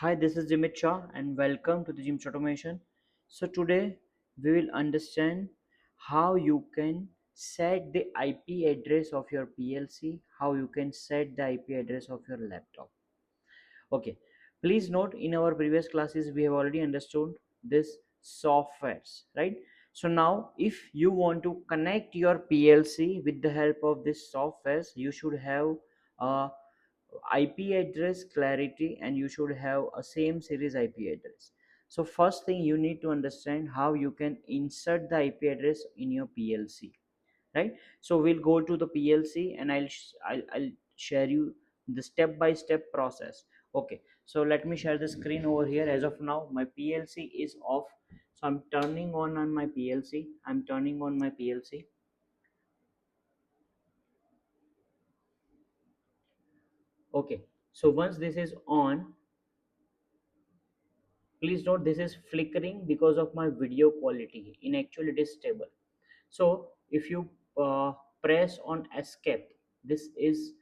Hi, this is Jimit Shah and welcome to the Gym's Automation. So today we will understand how you can set the IP address of your PLC, how you can set the IP address of your laptop. Okay, please note in our previous classes we have already understood this softwares, right? So now if you want to connect your PLC with the help of this softwares, you should have a IP address clarity and you should have a same series IP address. So first thing you need to understand how you can insert the IP address in your PLC, right? So we'll go to the PLC and I'll share you the step by step process. Okay, so let me share the screen over here. As of now my PLC is off, so I'm turning on my PLC. I'm turning on my PLC. Okay, so once this is on, please note this is flickering because of my video quality. In actual it is stable. So if you press on escape, this is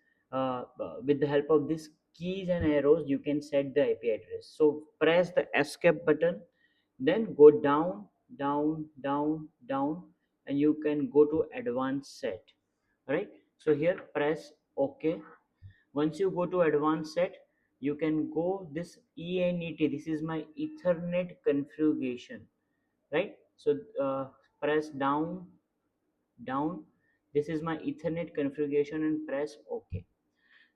with the help of these keys and arrows you can set the IP address. So press the escape button, then go down, down, down, down, and you can go to advanced set. Right, so here press OK. Once you go to advanced set, you can go this ENET. This is my Ethernet configuration, right? So press down, down. This is my Ethernet configuration and press OK.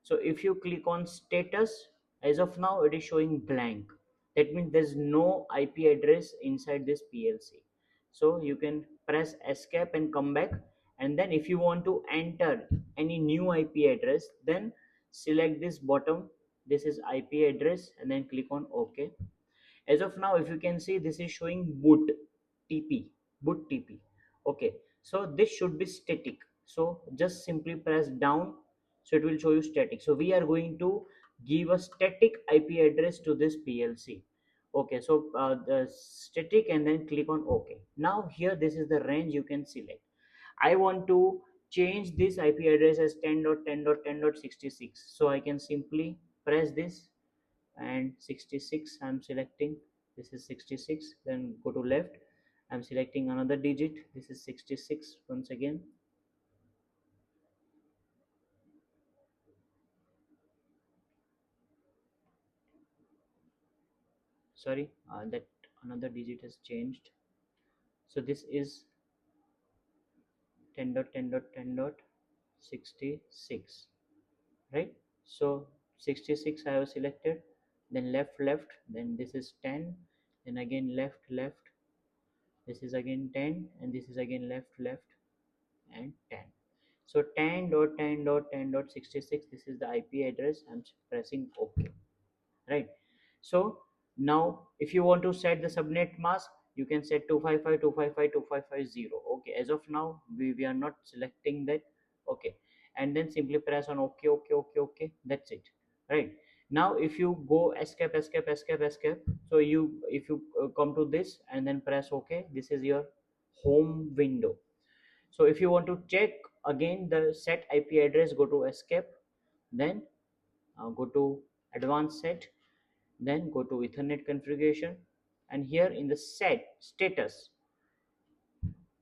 So if you click on status, as of now it is showing blank. That means there's no IP address inside this PLC. So you can press escape and come back, and then if you want to enter any new IP address, then select this bottom. This is IP address and then click on OK. As of now if you can see, this is showing boot TP, boot TP. Okay, so this should be static, so just simply press down, so it will show you static. So we are going to give a static IP address to this PLC. Okay, so the static, and then click on OK. Now here this is the range you can select. I want to change this IP address as 10.10.10.66, so I can simply press this and 66 I'm selecting. This is 66, then go to left, I'm selecting another digit. This is 66 once again. Sorry, that another digit has changed. So this is 10.10.10.66, right? So 66 I have selected, then left, left, then this is 10, then again left, left, this is again 10, and this is again left, left, and 10. So 10.10.10.66, this is the IP address. I'm pressing OK, right? So now if you want to set the subnet mask, you can set 255.255.255.0. Okay, as of now we are not selecting that. Okay, and then simply press on OK, OK, OK, OK. That's it, right? Now if you go escape, escape, escape, escape, so you if you come to this and then press OK, this is your home window. So if you want to check again the set IP address, go to escape, then go to advanced set, then go to Ethernet configuration, and here in the set status,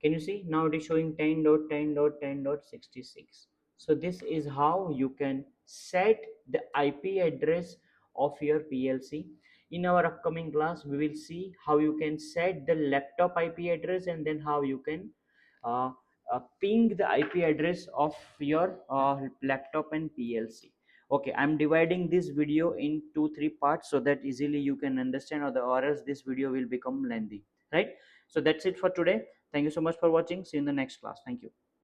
can you see now it is showing 10.10.10.66. So this is how you can set the IP address of your PLC. In our upcoming class we will see how you can set the laptop IP address, and then how you can uh, ping the IP address of your laptop and PLC. Okay, I'm dividing this video in 2-3 parts so that easily you can understand, or else this video will become lengthy, right? So that's it for today. Thank you so much for watching. See you in the next class. Thank you.